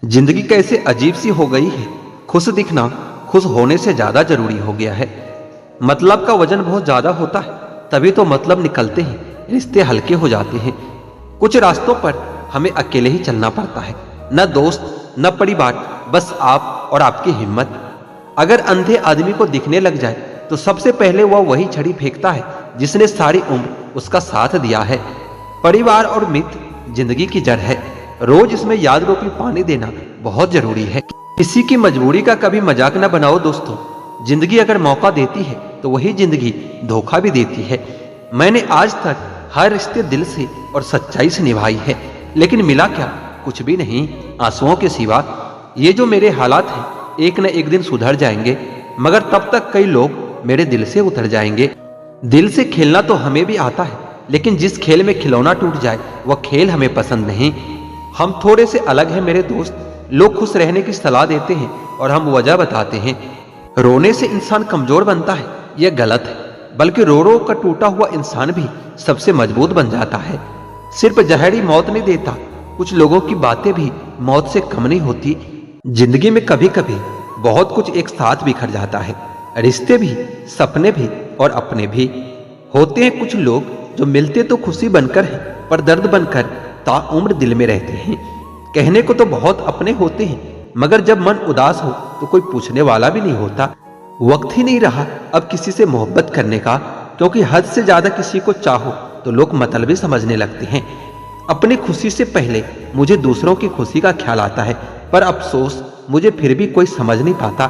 जिंदगी कैसे अजीब सी हो गई है। खुश दिखना खुश होने से ज्यादा जरूरी हो गया है। मतलब का वजन बहुत ज्यादा होता है, तभी तो मतलब निकलते हैं, रिश्ते हल्के हो जाते हैं। कुछ रास्तों पर हमें अकेले ही चलना पड़ता है, न दोस्त न परिवार, बस आप और आपकी हिम्मत। अगर अंधे आदमी को दिखने लग जाए तो सबसे पहले वह वही छड़ी फेंकता है जिसने सारी उम्र उसका साथ दिया है। परिवार और मित्र जिंदगी की जड़ है, रोज इसमें याद रूपी पानी देना बहुत जरूरी है। किसी की मजबूरी का कभी मजाक न बनाओ दोस्तों। जिंदगी अगर मौका देती है तो वही जिंदगी धोखा भी देती है। मैंने आज तक हर रिश्ते दिल से और सच्चाई से निभाई है, लेकिन मिला क्या? कुछ भी नहीं, आंसुओं के सिवा। ये जो मेरे हालात हैं एक न एक दिन सुधर जाएंगे, मगर तब तक कई लोग मेरे दिल से उतर जाएंगे। दिल से खेलना तो हमें भी आता है, लेकिन जिस खेल में खिलौना टूट जाए वह खेल हमें पसंद नहीं। हम थोड़े से अलग हैं मेरे दोस्त। लोग खुश रहने की सलाह देते हैं और हम वजह बताते हैं। रोने से इंसान कमजोर बनता है, यह गलत है, बल्कि रो रो कर टूटा हुआ इंसान भी सबसे मजबूत बन जाता है। सिर्फ जहर ही मौत नहीं देता, कुछ लोगों की बातें भी मौत से कम नहीं होती। जिंदगी में कभी कभी बहुत कुछ एक साथ बिखर जाता है, रिश्ते भी, सपने भी और अपने भी। होते हैं कुछ लोग जो मिलते तो खुशी बनकर है, पर दर्द बनकर ताउम्र दिल में रहते हैं। कहने को तो बहुत अपने होते हैं, मगर जब मन उदास हो तो कोई पूछने वाला भी नहीं होता। वक्त ही नहीं रहा अब किसी से मोहब्बत करने का, क्योंकि हद से ज्यादा किसी को चाहो तो लोग मतलबी समझने लगते हैं। अपनी खुशी से पहले मुझे दूसरों की खुशी का ख्याल आता है, पर अफसोस मुझे फिर भी कोई समझ नहीं पाता।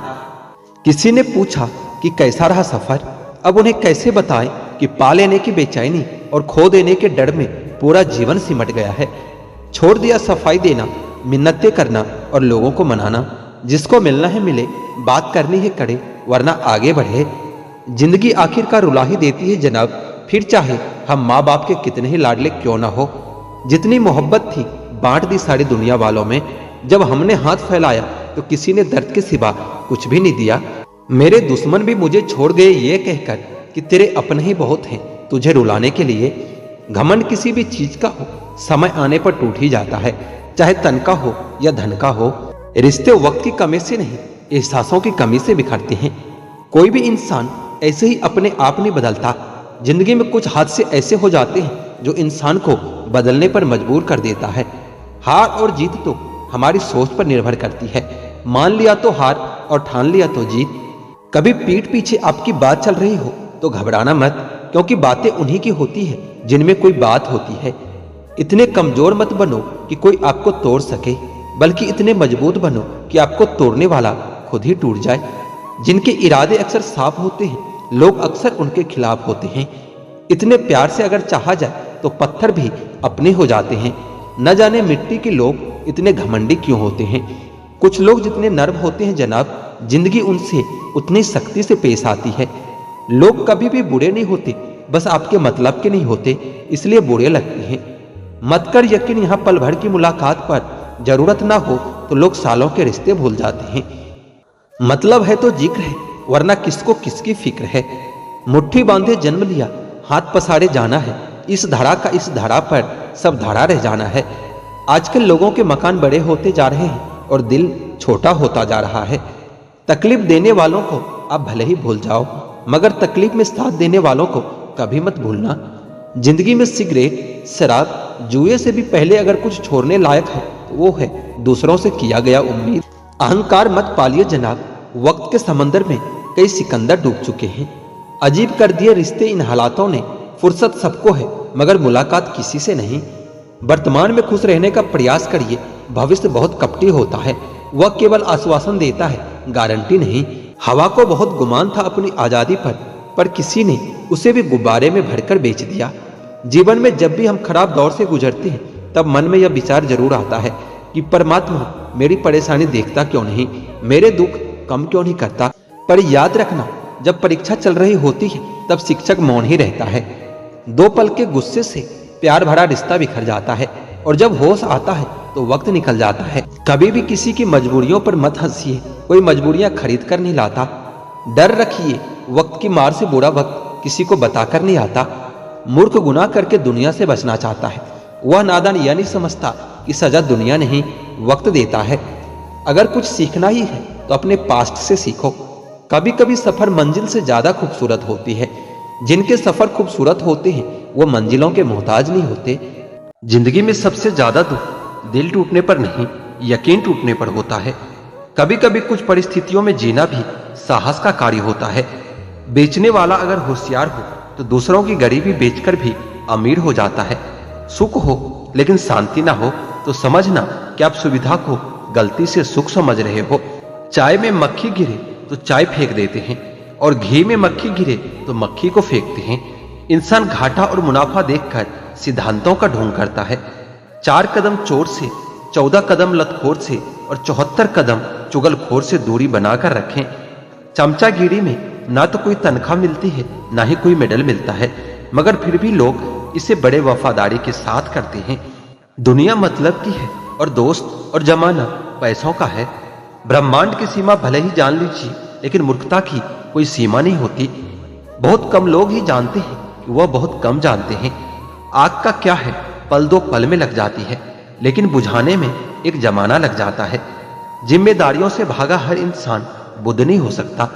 किसी ने पूछा कि कैसा रहा सफर, अब उन्हें कैसे बताएं कि पा लेने की बेचैनी और खो देने के डर में पूरा जीवन सिमट गया है। छोड़ दिया सफाई देना, मिन्नतें करना और लोगों को मनाना। जिसको मिलना है मिले, बात करनी है करे, वरना आगे बढ़े। जिंदगी आखिरकार रुला ही देती है जनाब, फिर चाहे हम माँ बाप के कितने ही लाडले क्यों ना हो। जितनी मोहब्बत थी बांट दी सारी दुनिया वालों में। जब हमने हाथ फैलाया तो किसी ने दर्द के सिवा कुछ भी नहीं दिया। मेरे दुश्मन भी मुझे छोड़ गए ये कहकर कि तेरे अपने ही बहुत हैं तुझे रुलाने के लिए। घमंड किसी भी चीज का हो, समय आने पर टूट ही जाता है, चाहे तन का हो या धन का हो। रिश्ते वक्त की कमी से नहीं, एहसासों की कमी से बिखरते हैं। कोई भी इंसान ऐसे ही अपने आप नहीं बदलता। जिंदगी में कुछ हादसे ऐसे हो जाते हैं जो इंसान को बदलने पर मजबूर कर देता है। हार और जीत तो हमारी सोच पर निर्भर करती है। मान लिया तो हार और ठान लिया तो जीत। कभी पीठ पीछे आपकी बात चल रही हो तो घबराना मत, क्योंकि बातें उन्हीं की होती है जिनमें कोई बात होती है। इतने कमजोर मत बनो कि कोई आपको तोड़ सके, बल्कि इतने मजबूत बनो कि आपको तोड़ने वाला खुद ही टूट जाए। जिनके इरादे अक्सर साफ होते हैं, लोग अक्सर उनके खिलाफ होते हैं। इतने प्यार से अगर चाहा जाए तो पत्थर भी अपने हो जाते हैं। न जाने मिट्टी के लोग इतने घमंडी क्यों होते हैं। कुछ लोग जितने नर्म होते हैं जनाब, जिंदगी उनसे उतनी सख्ती से पेश आती है। लोग कभी भी बुरे नहीं होते, बस आपके मतलब के नहीं होते, इसलिए बुरे लगते हैं। मत कर यकीन, यहाँ पल भर की मुलाकात पर जरूरत ना हो तो लोग सालों के रिश्ते भूल जाते हैं। मतलब है तो जिक्र है, वरना किसको किसकी फिक्र है। मुट्ठी बांधे जन्म लिया, हाथ पसारे जाना है। इस धरा का इस धरा पर सब धरा रह जाना है। आजकल लोगों के मकान बड़े होते जा रहे हैं और दिल छोटा होता जा रहा है। तकलीफ देने वालों को आप भले ही भूल जाओ, मगर तकलीफ में साथ देने वालों को कभी मत भूलना। जिंदगी में सिगरेट, शराब, जुए से भी पहले अगर कुछ छोड़ने लायक है तो वो है दूसरों से किया गया उम्मीद। अहंकार मत पालिए जनाब, वक्त के समंदर में कई सिकंदर डूब चुके हैं। अजीब कर दिए रिश्ते इन हालातों ने। फुर्सत सबको है मगर मुलाकात किसी से नहीं। वर्तमान में खुश रहने का प्रयास करिए, भविष्य बहुत कपटी होता है। वह केवल आश्वासन देता है, गारंटी नहीं। हवा को बहुत गुमान था अपनी आजादी पर किसी ने उसे भी गुब्बारे में भरकर बेच दिया। जीवन में जब भी हम खराब दौर से गुजरते हैं तब मन में यह विचार जरूर आता है कि परमात्मा मेरी परेशानी देखता क्यों नहीं, मेरे दुख कम क्यों नहीं करता। पर याद रखना, जब परीक्षा चल रही होती है तब शिक्षक मौन ही रहता है। दो पल के गुस्से से प्यार भरा रिश्ता बिखर जाता है, और जब होश आता है तो वक्त निकल जाता है। कभी भी किसी की मजबूरियों पर मत हंसिए, कोई मजबूरियां खरीद कर नहीं लाता। डर रखिए, वक्त की मार से बुरा वक्त किसी को बताकर नहीं आता। मूर्ख गुनाह करके दुनिया से बचना चाहता है, वह नादान यह नहीं समझता कि सजा दुनिया नहीं वक्त देता है। अगर कुछ सीखना ही है तो अपने पास्ट से सीखो। कभी कभी सफर मंजिल से ज्यादा खूबसूरत होती है। जिनके सफर खूबसूरत होते हैं वो मंजिलों के मोहताज नहीं होते। जिंदगी में सबसे ज्यादा दुख दिल टूटने पर नहीं, यकीन टूटने पर होता है। कभी कभी कुछ परिस्थितियों में जीना भी साहस का कार्य होता है। बेचने वाला अगर होशियार हो तो दूसरों की गरीबी बेचकर भी अमीर हो जाता है। सुख हो लेकिन शांति ना हो तो समझना कि आप सुविधा को गलती से सुख समझ रहे हो। चाय में मक्खी गिरे तो चाय फेंक देते हैं और घी में मक्खी गिरे तो मक्खी को फेंकते हैं। इंसान घाटा और मुनाफा देखकर सिद्धांतों का ढोंग करता है। 4 कदम चोर से, 14 कदम लतखोर से और 74 कदम चुगलखोर से दूरी बनाकर रखें। चमचागिरी में ना तो कोई तनख्वाह मिलती है ना ही कोई मेडल मिलता है, मगर फिर भी लोग इसे बड़े वफादारी के साथ करते हैं। दुनिया मतलब की है और दोस्त और जमाना पैसों का है। ब्रह्मांड की सीमा भले ही जान लीजिए, लेकिन मूर्खता की कोई सीमा नहीं होती। बहुत कम लोग ही जानते हैं कि वह बहुत कम जानते हैं। आग का क्या है, पल दो पल में लग जाती है, लेकिन बुझाने में एक जमाना लग जाता है। जिम्मेदारियों से भागा हर इंसान बुद्ध नहीं हो सकता।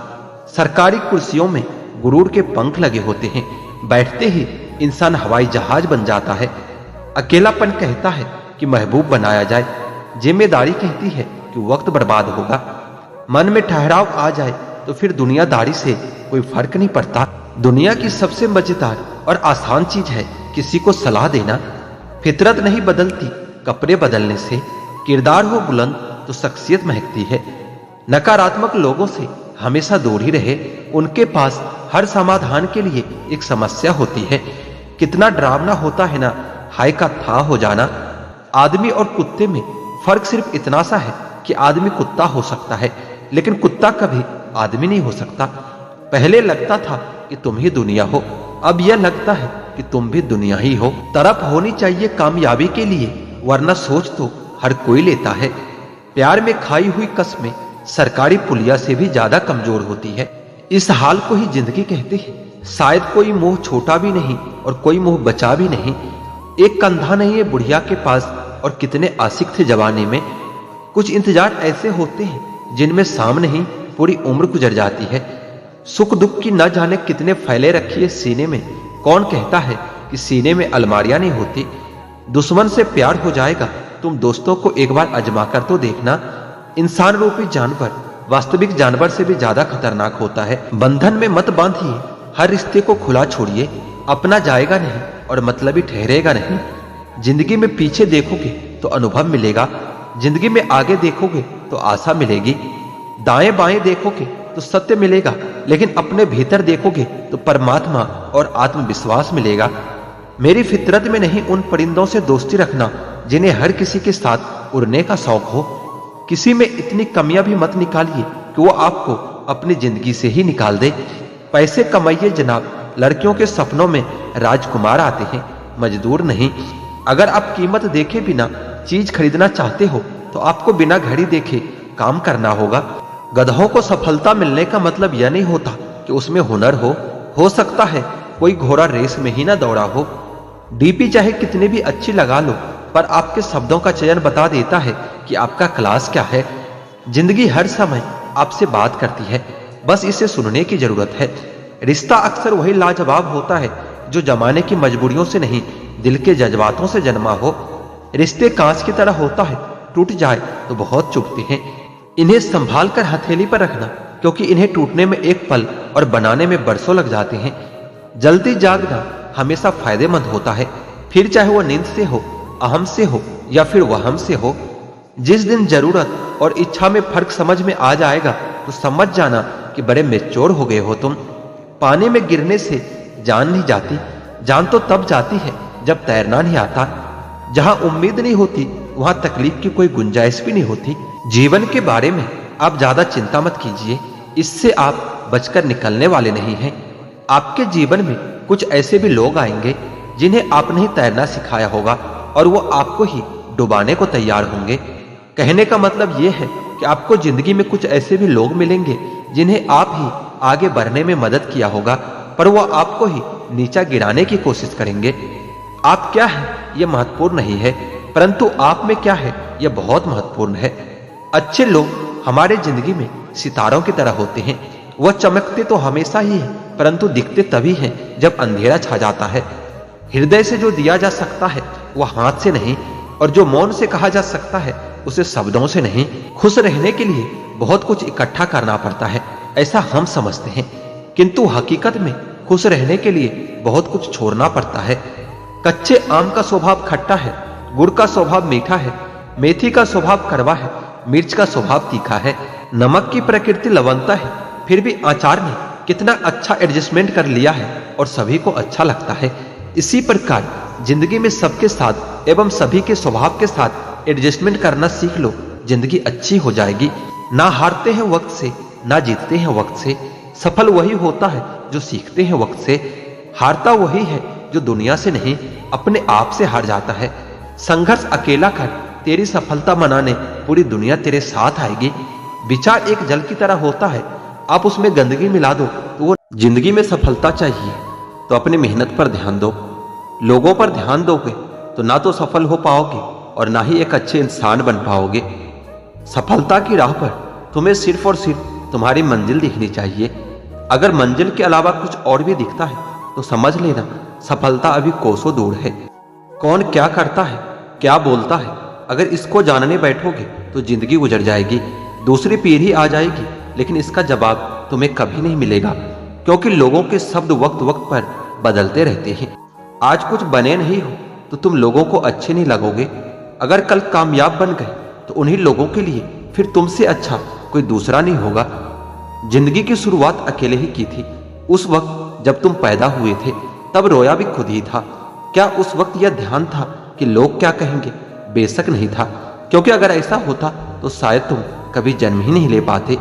सरकारी कुर्सियों में गुरूर के पंख लगे होते हैं, बैठते ही इंसान हवाई जहाज बन जाता है। अकेलापन कहता है कि महबूब बनाया जाए, जिम्मेदारी कहती है कि वक्त बर्बाद होगा। मन में ठहराव आ जाए तो फिर दुनियादारी से कोई फर्क नहीं पड़ता। दुनिया की सबसे मजेदार और आसान चीज है किसी को सलाह देना। फितरत नहीं बदलती कपड़े बदलने से, किरदार हो बुलंद तो शख्सियत महकती है। नकारात्मक लोगों से हमेशा दूर ही रहे, उनके पास हर समाधान के लिए एक समस्या होती है। कितना डरावना होता है ना हाय का था हो जाना। आदमी और कुत्ते में फर्क सिर्फ इतना सा है कि आदमी कुत्ता हो सकता है, लेकिन कुत्ता कभी आदमी नहीं हो सकता। पहले लगता था कि तुम ही दुनिया हो, अब यह लगता है कि तुम भी दुनिया ही हो। तरफ होनी चाहिए कामयाबी के लिए, वरना सोच तो हर कोई लेता है। प्यार में खाई हुई कसमें सरकारी पुलिया से भी ज्यादा कमजोर होती है। इस हाल को ही जिंदगी कहते हैं। शायद कोई मोह छोटा भी नहीं और कोई मोह बचा भी नहीं। एक कंधा नहीं है बुढ़िया के पास और कितने आशिक थे जवानी में। कुछ इंतजार ऐसे होते हैं जिनमें शाम नहीं पूरी उम्र गुजर जाती है। सुख दुख की न जाने कितने फैले रखिए सीने में। कौन कहता है कि सीने में अलमारियां नहीं होती। दुश्मन से प्यार हो जाएगा, तुम दोस्तों को एक बार आजमा कर तो देखना। इंसान रूपी जानवर वास्तविक जानवर से भी ज्यादा खतरनाक होता है। बंधन में मत बांधिए, हर रिश्ते को खुला छोड़िए। अपना जाएगा नहीं और मतलबी ठहरेगा नहीं। जिंदगी में पीछे देखोगे तो अनुभव मिलेगा, जिंदगी में आगे देखोगे तो आशा मिलेगी। दाएं बाएं देखोगे तो सत्य मिलेगा, लेकिन अपने भीतर देखोगे तो परमात्मा और आत्मविश्वास मिलेगा। मेरी फितरत में नहीं उन परिंदों से दोस्ती रखना जिन्हें हर किसी के साथ उड़ने का शौक हो। किसी में इतनी कमियां भी मत निकालिए कि वो आपको अपनी जिंदगी से ही निकाल दे। पैसे कमाइए जनाब, लड़कियों के सपनों में राजकुमार आते हैं, मजदूर नहीं। अगर आप कीमत देखे बिना चीज खरीदना चाहते हो तो आपको बिना घड़ी देखे काम करना होगा। गधों को सफलता मिलने का मतलब यह नहीं होता कि उसमें हुनर हो सकता है कोई घोड़ा रेस में ही ना दौड़ा हो। डीपी चाहे कितनी भी अच्छी लगा लो, पर आपके शब्दों का चयन बता देता है कि आपका क्लास क्या है। जिंदगी हर समय आपसे बात करती है, बस इसे सुनने की जरूरत है। रिश्ता अक्सर वही लाजवाब होता है जो जमाने की मजबूरियों से नहीं, दिल के जज्बातों से जन्मा हो। रिश्ते कांच की तरह होता है, टूट जाए तो बहुत चुभते हैं। इन्हें संभाल कर हथेली पर रखना, क्योंकि इन्हें टूटने में एक पल और बनाने में बरसों लग जाते हैं। जल्दी जागना हमेशा फायदेमंद होता है, फिर चाहे वो नींद से हो, अहम से हो या फिर वहम से हो। जिस दिन जरूरत और इच्छा में फर्क समझ में आ जाएगा तो समझ जाना कि बड़े मैच्योर हो गए हो तुम। पानी में गिरने से जान नहीं जाती, जान तो तब जाती है जब तैरना नहीं आता। जहां उम्मीद नहीं होती वहां तकलीफ की कोई गुंजाइश भी नहीं होती। जीवन के बारे में आप ज्यादा चिंता मत कीजिए, इससे आप बचकर निकलने वाले नहीं हैं। आपके जीवन में कुछ ऐसे भी लोग आएंगे जिन्हें आपने ही तैरना सिखाया होगा और वो आपको ही डुबाने को तैयार होंगे। कहने का मतलब यह है कि आपको जिंदगी में कुछ ऐसे भी लोग मिलेंगे जिन्हें आप ही आगे बढ़ने में मदद किया होगा, पर वो आपको ही नीचा गिराने की कोशिश करेंगे। आप क्या है यह महत्वपूर्ण नहीं है, परंतु आप में क्या है यह बहुत महत्वपूर्ण है। अच्छे लोग हमारे जिंदगी में सितारों की तरह होते हैं। वह चमकते तो हमेशा ही है, परंतु दिखते तभी हैं जब अंधेरा छा जाता है। हृदय से जो दिया जा सकता है वह हाथ से नहीं, और जो मौन से कहा जा सकता है उसे शब्दों से नहीं। खुश रहने के लिए बहुत कुछ इकट्ठा करना पड़ता है, ऐसा हम समझते हैं, किंतु हकीकत में खुश रहने के लिए बहुत कुछ छोड़ना पड़ता है। कच्चे आम का स्वभाव खट्टा है, गुड़ का स्वभाव मीठा है, मेथी का स्वभाव कड़वा है, मिर्च का स्वभाव तीखा है। नमक की प्रकृति लवणता है, फिर भी आचार ने कितना अच्छा एडजस्टमेंट कर लिया है और सभी को अच्छा लगता है। इसी प्रकार जिंदगी में सबके साथ एवं सभी के स्वभाव के साथ एडजस्टमेंट करना सीख लो, जिंदगी अच्छी हो जाएगी। ना हारते हैं वक्त से, ना जीतते हैं वक्त से। सफल वही होता है जो सीखते हैं वक्त से। हारता वही है जो दुनिया से नहीं, अपने आप से हार जाता है। संघर्ष अकेला कर, तेरी सफलता मनाने पूरी दुनिया तेरे साथ आएगी। विचार एक जल की तरह होता है, आप उसमें गंदगी मिला दो तो वो जिंदगी में सफलता चाहिए तो अपनी मेहनत पर ध्यान दो। लोगों पर ध्यान दोगे तो ना तो सफल हो पाओगे और ना ही एक अच्छे इंसान बन पाओगे। सफलता की राह पर तुम्हें सिर्फ और सिर्फ तुम्हारी मंजिल दिखनी चाहिए। अगर मंजिल के अलावा कुछ और भी दिखता है तो समझ लेना सफलता अभी कोसों दूर है। कौन क्या करता है, क्या बोलता है, अगर इसको जानने बैठोगे तो जिंदगी गुजर जाएगी। दूसरी पीढ़ी आ जाएगी, लेकिन इसका जवाब तुम्हें कभी नहीं मिलेगा, क्योंकि लोगों के शब्द वक्त वक्त पर बदलते रहते हैं। आज कुछ बने नहीं हो तो तुम लोगों को अच्छे नहीं लगोगे। अगर कल कामयाब बन गए तो उन्हीं लोगों के लिए फिर तुमसे अच्छा कोई दूसरा नहीं होगा। जिंदगी की शुरुआत अकेले ही की थी। उस वक्त जब तुम पैदा हुए थे तब रोया भी खुद ही था। क्या उस वक्त यह ध्यान था कि लोग क्या कहेंगे? बेशक नहीं था, क्योंकि अगर ऐसा होता तो शायद तुम कभी जन्म ही नहीं ले पाते।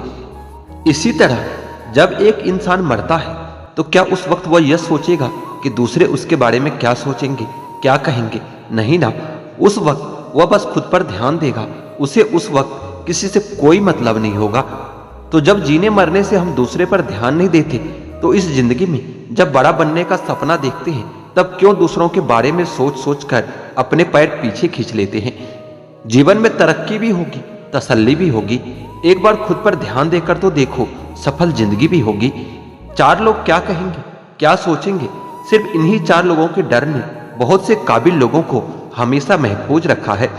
इसी तरह जब एक इंसान मरता है तो क्या उस वक्त वह यह सोचेगा कि दूसरे उसके बारे में क्या सोचेंगे, क्या कहेंगे? नहीं ना, उस वक्त वह बस खुद पर ध्यान देगा। उसे उस वक्त किसी से कोई मतलब नहीं होगा। तो जब जीने मरने से हम दूसरे पर ध्यान नहीं देते तो इस जिंदगी में जब बड़ा बनने का सपना देखते हैं तब क्यों दूसरों के बारे में सोच सोच कर अपने पैर पीछे खींच लेते हैं? जीवन में तरक्की भी होगी, तसल्ली भी होगी। एक बार खुद पर ध्यान देकर तो देखो, सफल जिंदगी भी होगी। चार लोग क्या कहेंगे, क्या सोचेंगे, सिर्फ इन्हीं चार लोगों के डर ने बहुत से काबिल लोगों को हमेशा महफूज रखा है।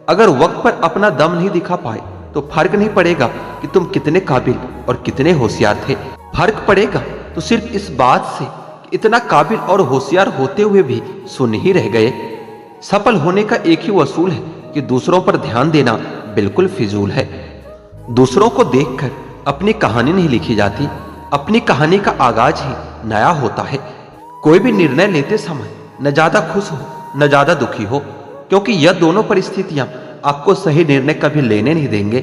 अगर वक्त पर अपना दम नहीं दिखा पाए तो फर्क नहीं पड़ेगा कि तुम कितने काबिल और कितने होशियार थे। फर्क पड़ेगा तो सिर्फ इस बात से कि इतना काबिल और होशियार होते हुए भी सुन ही रह गए। सफल होने का एक ही वसूल है कि दूसरों पर ध्यान देना बिल्कुल फिजूल है। दूसरों को देखकर अपनी कहानी नहीं लिखी जाती, अपनी कहानी का आगाज ही नया होता है। कोई भी निर्णय लेते समय न ज्यादा खुश हो न ज्यादा दुखी हो, क्योंकि यह दोनों परिस्थितियां आपको सही निर्णय कभी लेने नहीं देंगे।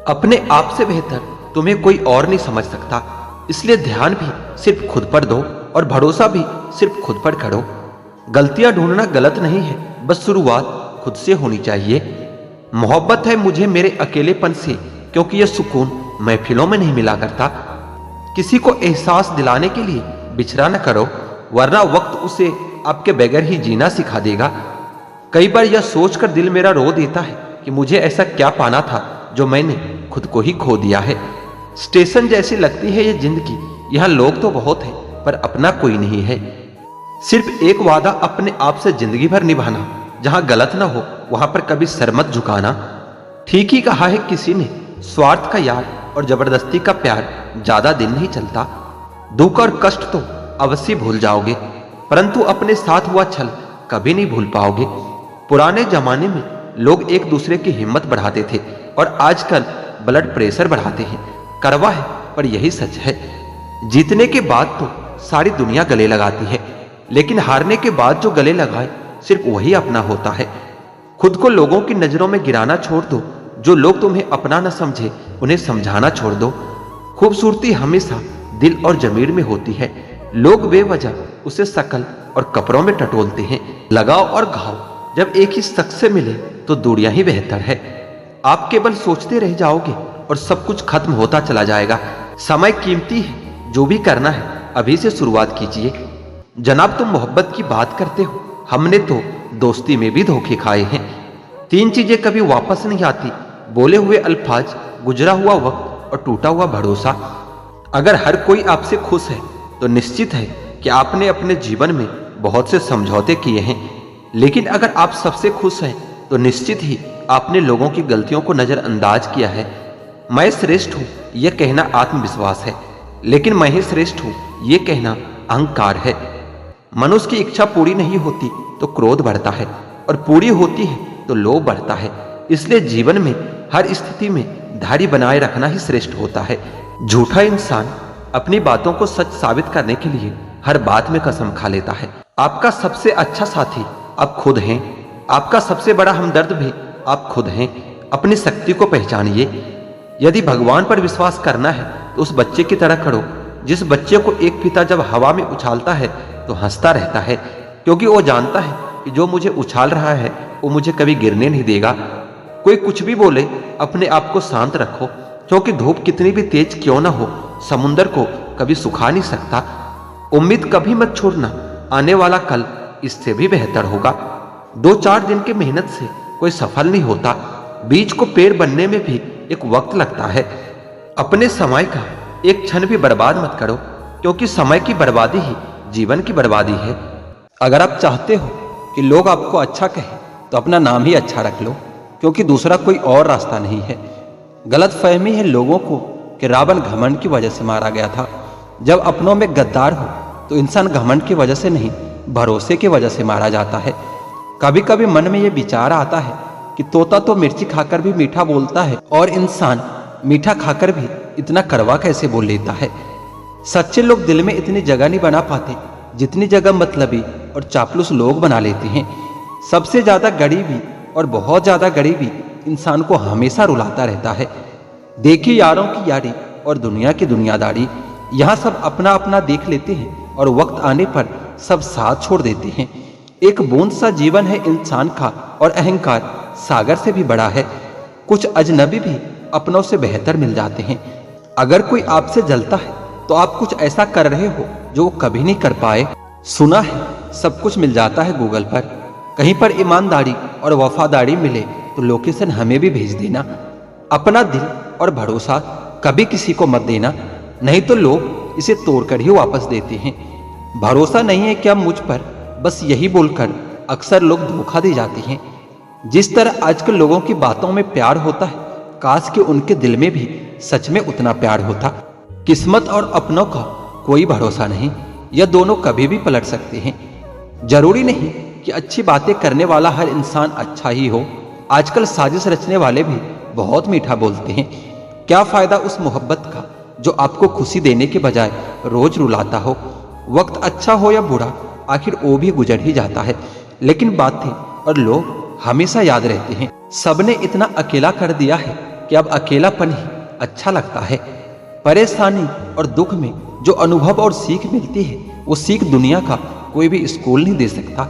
अपने आप से बेहतर तुम्हें कोई और नहीं समझ सकता, इसलिए ध्यान भी सिर्फ खुद पर दो और भरोसा भी सिर्फ खुद पर करो। गलतियां ढूंढना गलत नहीं है, बस शुरुआत खुद से होनी चाहिए। मोहब्बत है मुझे मेरे अकेलेपन से, क्योंकि यह सुकून महफिलों में नहीं मिला करता। किसी को एहसास दिलाने के लिए बिछड़ा न करो, वरना वक्त उसे आपके बगैर ही जीना सिखा देगा। कई बार यह सोचकर दिल मेरा रो देता है कि मुझे ऐसा क्या पाना था जो मैंने खुद को ही खो दिया है। स्टेशन जैसी लगती है ये जिंदगी, यहाँ लोग तो बहुत हैं पर अपना कोई नहीं है। सिर्फ एक वादा अपने आप से जिंदगी भर निभाना, जहां गलत ना हो वहां पर कभी सर मत झुकाना। ठीक ही कहा है किसी ने, स्वार्थ का यार और जबरदस्ती का प्यार ज्यादा दिन नहीं चलता। दुख और कष्ट तो अवश्य भूल जाओगे, परंतु अपने साथ हुआ छल कभी नहीं भूल पाओगे। पुराने जमाने में लोग एक दूसरे की हिम्मत बढ़ाते थे और आजकल ब्लड प्रेशर बढ़ाते हैं। कड़वा है पर यही सच है। जीतने के बाद तो सारी दुनिया गले लगाती है, लेकिन हारने के बाद जो गले लगाए सिर्फ वही अपना होता है। खुद को लोगों की नजरों में गिराना छोड़ दो। जो लोग तुम्हें अपना न समझे उन्हें समझाना छोड़ दो। खूबसूरती हमेशा दिल और जमीर में होती है। लोग बेवजह उसे शकल और कपड़ों में टटोलते हैं। लगाव और घाव जब एक ही शख्स से मिले तो दूरियां ही बेहतर है। आप केवल सोचते रह जाओगे और सब कुछ खत्म होता चला जाएगा। समय कीमती है, जो भी करना है अभी से शुरुआत कीजिए। जनाब, तुम मोहब्बत की बात करते हो, हमने तो दोस्ती में भी धोखे खाए हैं। तीन चीजें कभी वापस नहीं आती, बोले हुए अल्फाज, गुजरा हुआ वक्त और टूटा हुआ भरोसा। अगर हर कोई आपसे खुश है तो निश्चित है कि आपने अपने जीवन में बहुत से समझौते किए हैं। लेकिन अगर आप सबसे खुश हैं तो निश्चित ही आपने लोगों की गलतियों को नजरअंदाज किया है। मैं श्रेष्ठ हूं यह कहना आत्मविश्वास है, लेकिन मैं ही श्रेष्ठ हूं यह कहना अहंकार है। मनुष्य की इच्छा पूरी नहीं होती तो क्रोध बढ़ता है, और पूरी होती है तो लोभ बढ़ता है। इसलिए जीवन में हर स्थिति में धैर्य बनाए रखना ही श्रेष्ठ होता है। झूठा इंसान अपनी बातों को सच साबित करने के लिए हर बात में कसम खा लेता है। आपका सबसे अच्छा साथी आप खुद हैं। आपका सबसे बड़ा हमदर्द भी आप खुद हैं। अपनी शक्ति को पहचानिए। यदि भगवान पर विश्वास करना है तो उस बच्चे की तरह करो जिस बच्चे को एक पिता जब हवा में उछालता है तो हंसता रहता है, क्योंकि वो जानता है कि जो मुझे उछाल रहा है वो मुझे कभी गिरने नहीं देगा। कोई कुछ भी बोले, अपने आप को शांत रखो, क्योंकि धूप कितनी भी तेज क्यों ना हो, समुंदर को कभी सुखा नहीं सकता। उम्मीद कभी मत छोड़ना, आने वाला कल इससे भी बेहतर होगा। 2-4 दिन की मेहनत से कोई सफल नहीं होता। बीज को पेड़ बनने में भी एक वक्त लगता है। अपने समय का एक क्षण भी बर्बाद मत करो, क्योंकि समय की बर्बादी ही जीवन की बर्बादी है। अगर आप चाहते हो कि लोग आपको अच्छा कहें तो अपना नाम ही अच्छा रख लो, क्योंकि दूसरा कोई और रास्ता नहीं है। गलत फहमी है लोगों को कि रावण घमंड की वजह से मारा गया था। जब अपनों में गद्दार हो तो इंसान घमंड की वजह से नहीं, भरोसे की वजह से मारा जाता है। कभी कभी मन में यह विचार आता है कि तोता तो मिर्ची खाकर भी मीठा बोलता है, और इंसान मीठा खाकर भी इतना कड़वा कैसे बोल लेता है। सच्चे लोग दिल में इतनी जगह नहीं बना पाते जितनी जगह मतलबी और चापलूस लोग बना लेते हैं। सबसे ज्यादा गरीबी और बहुत ज्यादा गरीबी इंसान को हमेशा रुलाता रहता है। देखिए यारों की यारी और दुनिया की दुनियादारी, यहाँ सब अपना अपना देख लेते हैं और वक्त आने पर सब साथ छोड़ देते हैं। एक बूंद सा जीवन है इंसान का, और अहंकार सागर से भी बड़ा है। कुछ अजनबी भी अपनों से बेहतर मिल जाते हैं। अगर कोई आपसे जलता है तो आप कुछ ऐसा कर रहे हो जो वो कभी नहीं कर पाए। सुना है सब कुछ मिल जाता है गूगल पर। कहीं पर ईमानदारी और वफादारी मिले तो लोकेशन हमें भी भेज देना। अपना दिल और भरोसा कभी किसी को मत देना, नहीं तो लोग इसे तोड़कर ही वापस देते हैं। भरोसा नहीं है क्या मुझ पर, बस यही बोलकर अक्सर लोग धोखा दे जाते हैं। जिस तरह आजकल लोगों की बातों में प्यार होता है, काश कि उनके दिल में भी सच में उतना प्यार होता। किस्मत और अपनों का कोई भरोसा नहीं, यह दोनों कभी भी पलट सकते हैं। जरूरी नहीं कि अच्छी बातें करने वाला हर इंसान अच्छा ही हो। आजकल साजिश रचने वाले भी बहुत मीठा बोलते हैं। क्या फायदा उस मोहब्बत का जो आपको खुशी देने के बजाय रोज रुलाता हो। वक्त अच्छा हो या बुरा, आखिर वो भी गुजर ही जाता है, लेकिन बातें और लोग हमेशा याद रहते हैं। सबने इतना अकेला कर दिया है कि अब अकेलापन ही अच्छा लगता है। परेशानी और दुख में जो अनुभव और सीख मिलती है, वो सीख दुनिया का कोई भी स्कूल नहीं दे सकता।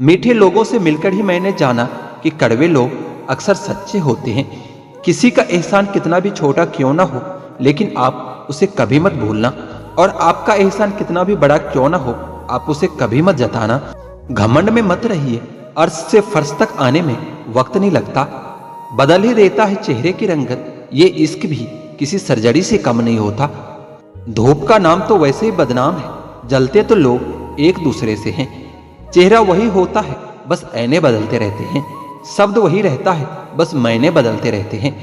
मीठे लोगों से मिलकर ही मैंने जाना कि कड़वे लोग अक्सर सच्चे होते हैं। किसी का एहसान कितना भी छोटा क्यों ना हो, लेकिन आप उसे कभी मत भूलना, और आपका एहसान कितना भी बड़ा क्यों ना हो, आप उसे कभी मत जताना। घमंड में मत रहिए, अर्श से फर्श तक आने में वक्त नहीं लगता। बदल ही देता है चेहरे की रंगत, ये इश्क भी किसी सर्जरी से कम नहीं होता। धूप का नाम तो वैसे ही बदनाम है, जलते तो लोग एक दूसरे से हैं। चेहरा वही होता है, बस ऐने बदलते रहते हैं। शब्द वही रहता है, बस मैंने बदलते रहते हैं।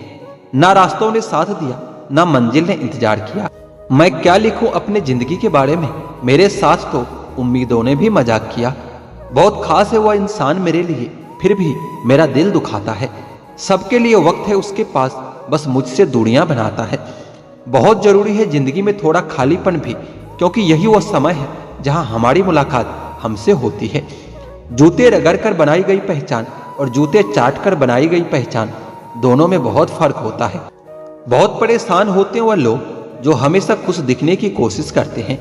ना रास्तों ने साथ दिया, ना मंजिल ने इंतजार किया। मैं क्या लिखूं अपने जिंदगी के बारे में, मेरे साथ तो उम्मीदों ने भी मजाक किया। बहुत खास है वह इंसान मेरे लिए, फिर भी मेरा दिल दुखाता है। सबके लिए वक्त है उसके पास, बस मुझसे दूरियां बनाता है। बहुत जरूरी है जिंदगी में थोड़ा खालीपन भी, क्योंकि यही वो समय है जहां हमारी मुलाकात हमसे होती है। जूते रगड़ कर बनाई गई पहचान और जूते चाट कर बनाई गई पहचान, दोनों में बहुत फर्क होता है। बहुत परेशान होते हैं वह लोग जो हमेशा खुश दिखने की कोशिश करते हैं।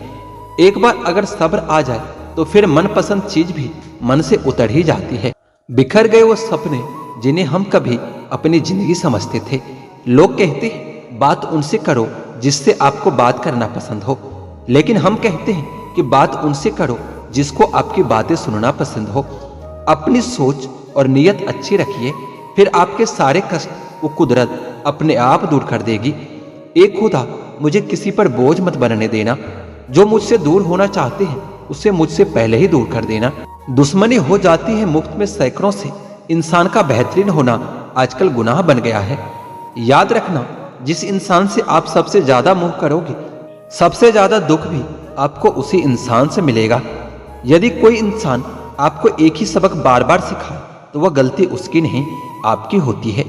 एक बार अगर सब्र आ जाए तो फिर मनपसंद चीज भी मन से उतर ही जाती है। बिखर गए वो सपने जिन्हें हम कभी अपनी जिंदगी समझते थे। लोग कहते हैं बात उनसे करो जिससे आपको बात करना पसंद हो, लेकिन हम कहते हैं कि बात उनसे करो जिसको आपकी बातें सुनना पसंद हो। अपनी सोच और नीयत अच्छी रखिए, फिर आपके सारे कष्ट वो कुदरत अपने आप दूर कर देगी। एक खुदा, मुझे किसी पर बोझ मत बनने देना। जो मुझसे दूर होना चाहते हैं उसे मुझसे पहले ही दूर कर देना। दुश्मनी हो जाती है मुफ्त में सैकड़ों से। इंसान का बेहतरीन होना आजकल गुनाह बन गया है। याद रखना, जिस इंसान से आप सबसे ज्यादा मोह करोगे, सबसे ज्यादा दुख भी आपको उसी इंसान से मिलेगा। यदि कोई इंसान आपको एक ही सबक बार बार सिखाए तो वह गलती उसकी नहीं, आपकी होती है।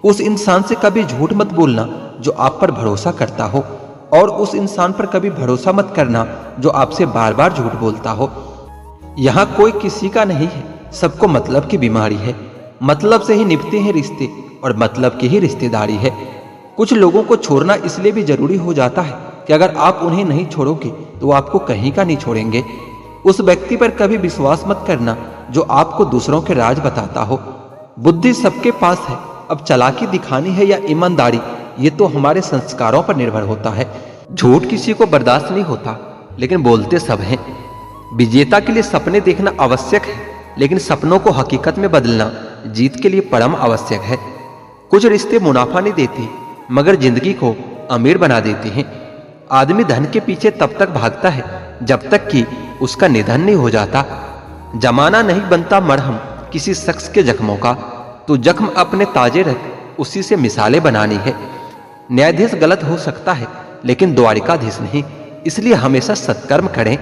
उस इंसान से कभी झूठ मत बोलना जो आप पर भरोसा करता हो, और उस इंसान पर कभी भरोसा मत करना जो आपसे बार बार झूठ बोलता हो। यहाँ कोई किसी का नहीं है, सबको मतलब की बीमारी है। मतलब से ही निभते हैं रिश्ते और मतलब की ही रिश्तेदारी है। कुछ लोगों को छोड़ना इसलिए भी जरूरी हो जाता है कि अगर आप उन्हें नहीं छोड़ोगे तो वो आपको कहीं का नहीं छोड़ेंगे। उस व्यक्ति पर कभी विश्वास मत करना जो आपको दूसरों के राज बताता हो। बुद्धि सबके पास है, अब चालाकी दिखानी है या ईमानदारी, ये तो हमारे संस्कारों पर निर्भर होता है। झूठ किसी को बर्दाश्त नहीं होता, लेकिन बोलते सब हैं। विजेता के लिए सपने देखना आवश्यक है, लेकिन सपनों को हकीकत में बदलना जीत के लिए परम आवश्यक है। कुछ रिश्ते मुनाफा नहीं देते, मगर जिंदगी को अमीर बना देते हैं। आदमी धन के पीछे तब तक भागता है जब तक कि उसका निधन नहीं हो जाता। जमाना नहीं बनता मरहम किसी शख्स के जख्मों का, तो जख्म अपने ताजे रख, उसी से मिसालें बनानी है। न्यायाधीश गलत हो सकता है, लेकिन द्वारिकाधीश नहीं। इसलिए हमेशा सत्कर्म करें।